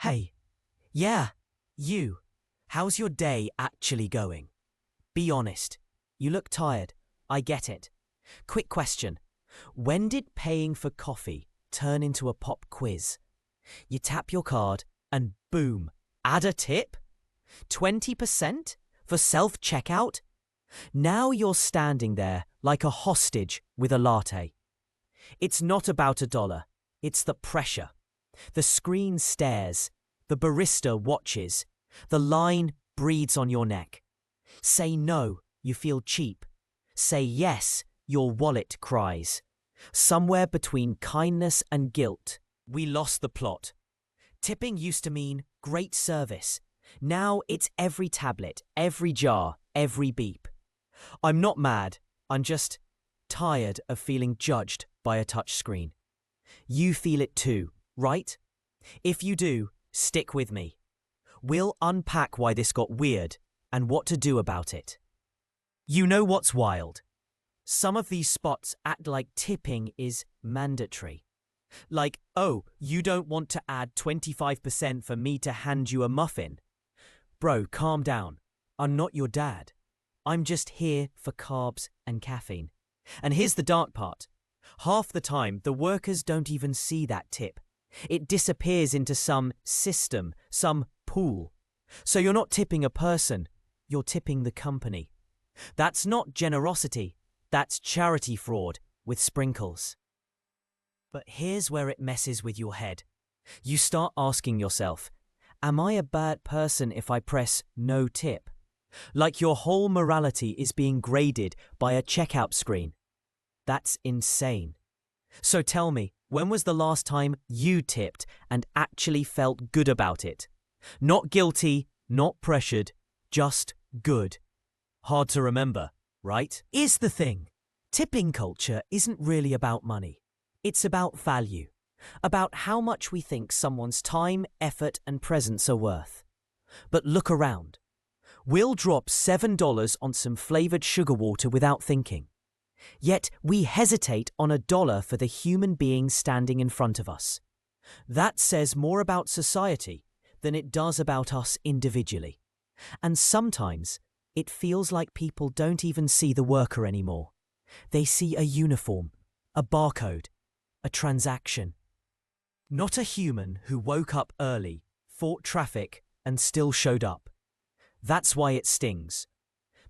Hey, yeah, you. How's your day actually going? Be honest. You look tired. I get it. Quick question. When did paying for coffee turn into a pop quiz? You tap your card and boom, add a tip? 20% for self-checkout? Now you're standing there like a hostage with a latte. It's not about $1. It's the pressure. The screen stares. The barista watches. The line breathes on your neck. Say no, you feel cheap. Say yes, your wallet cries. Somewhere between kindness and guilt, we lost the plot. Tipping used to mean great service. Now it's every tablet, every jar, every beep. I'm not mad. I'm just tired of feeling judged by a touchscreen. You feel it too, right? If you do, stick with me. We'll unpack why this got weird and what to do about it. You know what's wild? Some of these spots act like tipping is mandatory. Like, oh, you don't want to add 25% for me to hand you a muffin? Bro, calm down. I'm not your dad. I'm just here for carbs and caffeine. And here's the dark part. Half the time, the workers don't even see that tip. It disappears into some system, some pool. So you're not tipping a person, you're tipping the company. That's not generosity, that's charity fraud with sprinkles. But here's where it messes with your head. You start asking yourself, am I a bad person if I press no tip? Like your whole morality is being graded by a checkout screen. That's insane. So tell me, when was the last time you tipped and actually felt good about it? Not guilty, not pressured, just good. Hard to remember, right? Here's the thing. Tipping culture isn't really about money. It's about value. About how much we think someone's time, effort, and presence are worth. But look around. We'll drop $7 on some flavored sugar water without thinking. Yet we hesitate on $1 for the human being standing in front of us. That says more about society than it does about us individually. And sometimes it feels like people don't even see the worker anymore. They see a uniform, a barcode, a transaction. Not a human who woke up early, fought traffic, and still showed up. That's why it stings.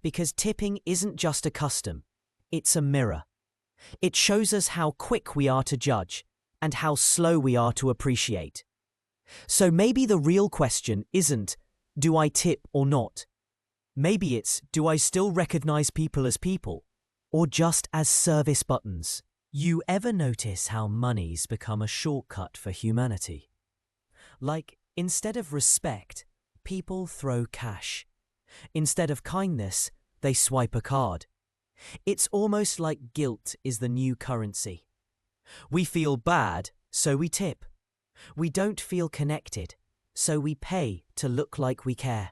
Because tipping isn't just a custom. It's a mirror. It shows us how quick we are to judge and how slow we are to appreciate. So maybe the real question isn't, do I tip or not? Maybe it's, do I still recognize people as people or just as service buttons? You ever notice how money's become a shortcut for humanity? Like, instead of respect, people throw cash. Instead of kindness, they swipe a card. It's almost like guilt is the new currency. We feel bad, so we tip. We don't feel connected, so we pay to look like we care.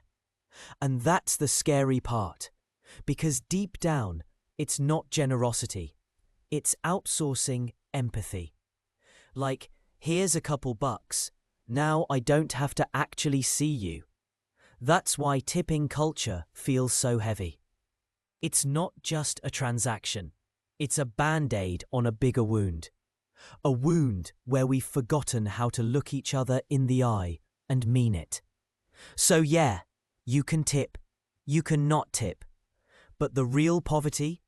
And that's the scary part, because deep down, it's not generosity. It's outsourcing empathy. Like, here's a couple bucks. Now I don't have to actually see you. That's why tipping culture feels so heavy. It's not just a transaction. It's a band-aid on a bigger wound. A wound where we've forgotten how to look each other in the eye and mean it. So yeah, you can tip, you can not tip. But the real poverty?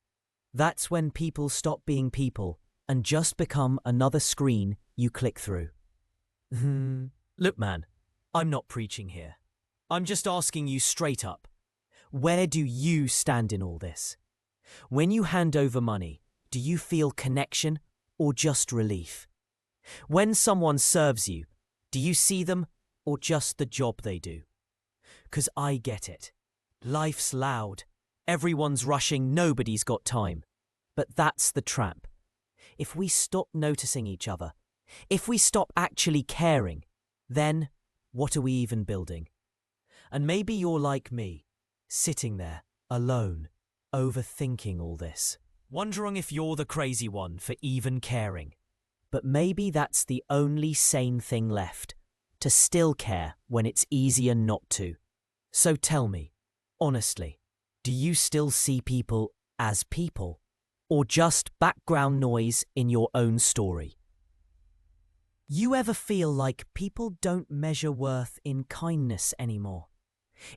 That's when people stop being people and just become another screen you click through. Look man, I'm not preaching here. I'm just asking you straight up. Where do you stand in all this? When you hand over money, do you feel connection or just relief? When someone serves you, do you see them or just the job they do? 'Cause I get it. Life's loud. Everyone's rushing, nobody's got time. But that's the trap. If we stop noticing each other, if we stop actually caring, then what are we even building? And maybe you're like me, sitting there, alone, overthinking all this, wondering if you're the crazy one for even caring. But maybe that's the only sane thing left, to still care when it's easier not to. So tell me, honestly, do you still see people as people, or just background noise in your own story? You ever feel like people don't measure worth in kindness anymore?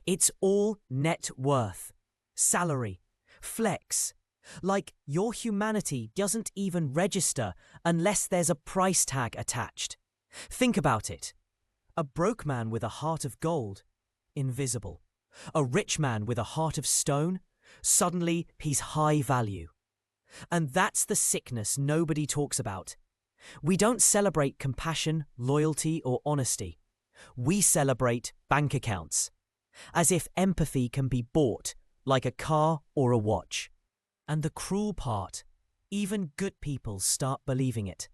It's all net worth, salary, flex. Like your humanity doesn't even register unless there's a price tag attached. Think about it. A broke man with a heart of gold, invisible. A rich man with a heart of stone, suddenly he's high value. And that's the sickness nobody talks about. We don't celebrate compassion, loyalty, or honesty. We celebrate bank accounts, as if empathy can be bought like a car or a watch. And the cruel part, even good people start believing it.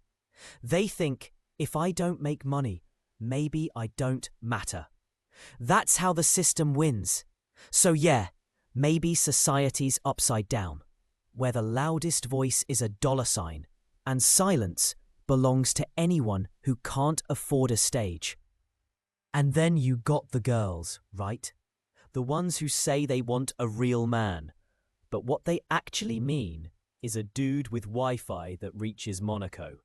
They think, if I don't make money, maybe I don't matter. That's how the system wins. So yeah, maybe society's upside down, where the loudest voice is a dollar sign, and silence belongs to anyone who can't afford a stage. And then you got the girls, right? The ones who say they want a real man, but what they actually mean is a dude with Wi-Fi that reaches Monaco.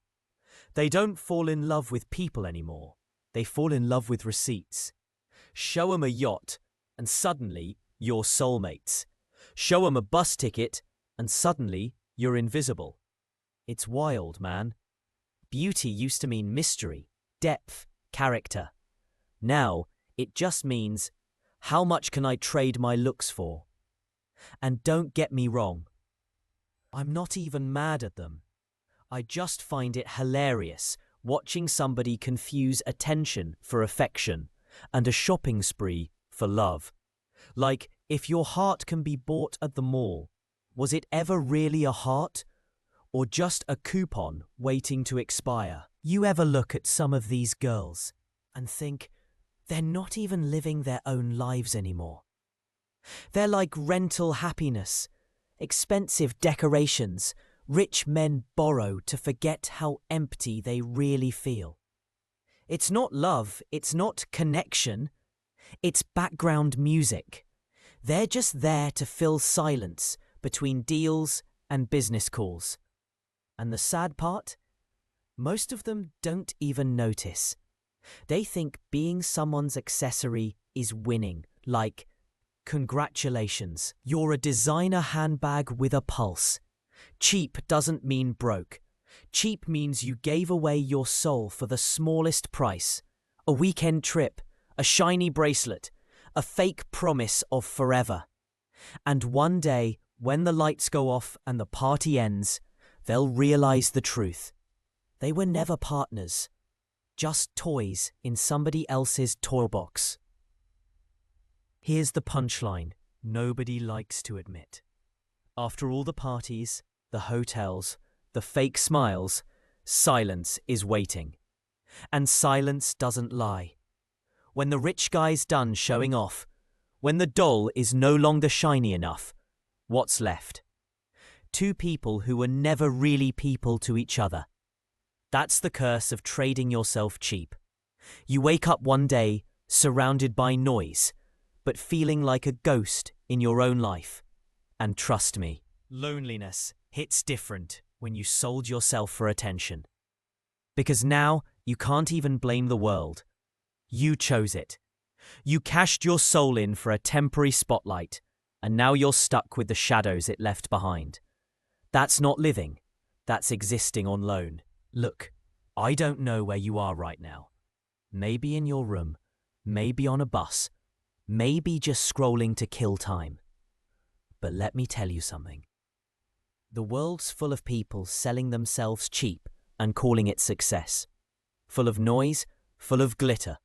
They don't fall in love with people anymore. They fall in love with receipts. Show 'em a yacht, and suddenly you're soulmates. Show 'em a bus ticket, and suddenly you're invisible. It's wild, man. Beauty used to mean mystery, depth, character. Now it just means, how much can I trade my looks for? And don't get me wrong, I'm not even mad at them. I just find it hilarious watching somebody confuse attention for affection and a shopping spree for love. Like, if your heart can be bought at the mall, was it ever really a heart? Or just a coupon waiting to expire? You ever look at some of these girls and think, they're not even living their own lives anymore? They're like rental happiness, expensive decorations rich men borrow to forget how empty they really feel. It's not love, it's not connection, it's background music. They're just there to fill silence between deals and business calls. And the sad part? Most of them don't even notice. They think being someone's accessory is winning, like, congratulations, you're a designer handbag with a pulse. Cheap doesn't mean broke. Cheap means you gave away your soul for the smallest price. A weekend trip, a shiny bracelet, a fake promise of forever. And one day, when the lights go off and the party ends, they'll realize the truth. They were never partners, just toys in somebody else's toy box. Here's the punchline nobody likes to admit. After all the parties, the hotels, the fake smiles, silence is waiting. And silence doesn't lie. When the rich guy's done showing off, when the doll is no longer shiny enough, what's left? Two people who were never really people to each other. That's the curse of trading yourself cheap. You wake up one day surrounded by noise, but feeling like a ghost in your own life. And trust me, loneliness hits different when you sold yourself for attention. Because now you can't even blame the world. You chose it. You cashed your soul in for a temporary spotlight, and now you're stuck with the shadows it left behind. That's not living. That's existing on loan. Look, I don't know where you are right now. Maybe in your room, maybe on a bus, maybe just scrolling to kill time. But let me tell you something. The world's full of people selling themselves cheap and calling it success. Full of noise, full of glitter.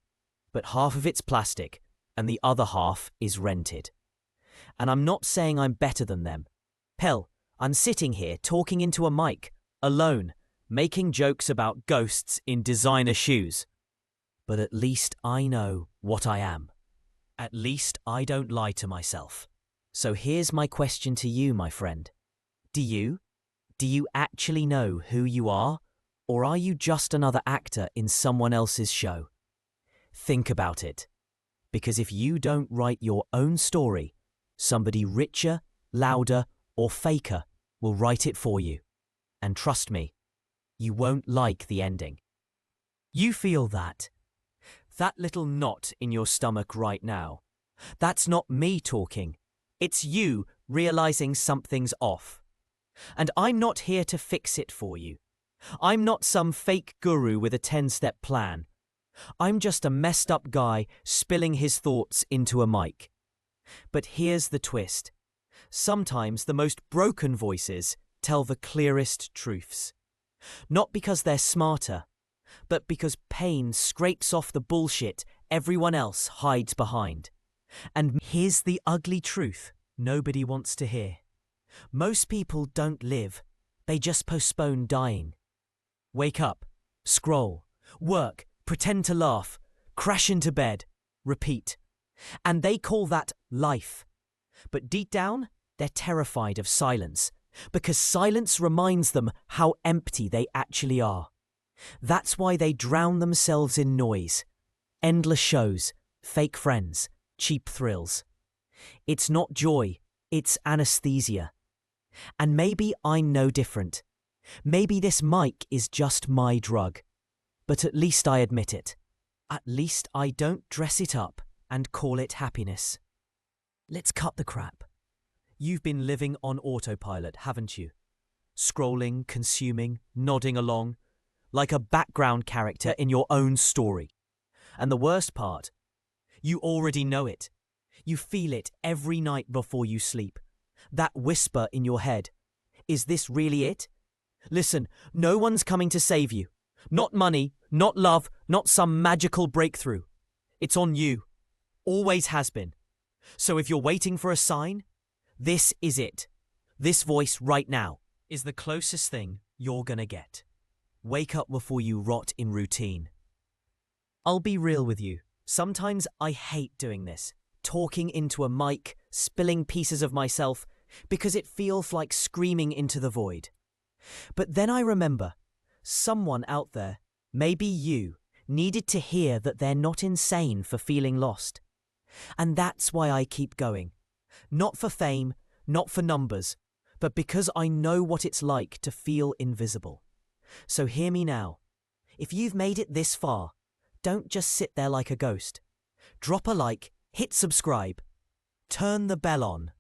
But half of it's plastic and the other half is rented. And I'm not saying I'm better than them. Hell, I'm sitting here talking into a mic, alone, making jokes about ghosts in designer shoes. But at least I know what I am. At least I don't lie to myself. So here's my question to you, my friend. Do you actually know who you are? Or are you just another actor in someone else's show? Think about it. Because if you don't write your own story, somebody richer, louder, or faker will write it for you. And trust me, you won't like the ending. You feel that? That little knot in your stomach right now. That's not me talking. It's you realizing something's off. And I'm not here to fix it for you. I'm not some fake guru with a 10-step plan. I'm just a messed up guy spilling his thoughts into a mic. But here's the twist. Sometimes the most broken voices tell the clearest truths. Not because they're smarter, but because pain scrapes off the bullshit everyone else hides behind. And here's the ugly truth nobody wants to hear. Most people don't live, they just postpone dying. Wake up, scroll, work, pretend to laugh, crash into bed, repeat. And they call that life. But deep down, they're terrified of silence, because silence reminds them how empty they actually are. That's why they drown themselves in noise. Endless shows, fake friends, cheap thrills. It's not joy, it's anesthesia. And maybe I'm no different. Maybe this mic is just my drug. But at least I admit it. At least I don't dress it up and call it happiness. Let's cut the crap. You've been living on autopilot, haven't you? Scrolling, consuming, nodding along, like a background character in your own story. And the worst part, you already know it. You feel it every night before you sleep. That whisper in your head. Is this really it? Listen, no one's coming to save you. Not money, not love, not some magical breakthrough. It's on you. Always has been. So if you're waiting for a sign, this is it. This voice right now is the closest thing you're gonna get. Wake up before you rot in routine. I'll be real with you. Sometimes I hate doing this. Talking into a mic, spilling pieces of myself, because it feels like screaming into the void. But then I remember, someone out there, maybe you, needed to hear that they're not insane for feeling lost. And that's why I keep going. Not for fame, not for numbers, but because I know what it's like to feel invisible. So hear me now. If you've made it this far, don't just sit there like a ghost. Drop a like, hit subscribe, turn the bell on.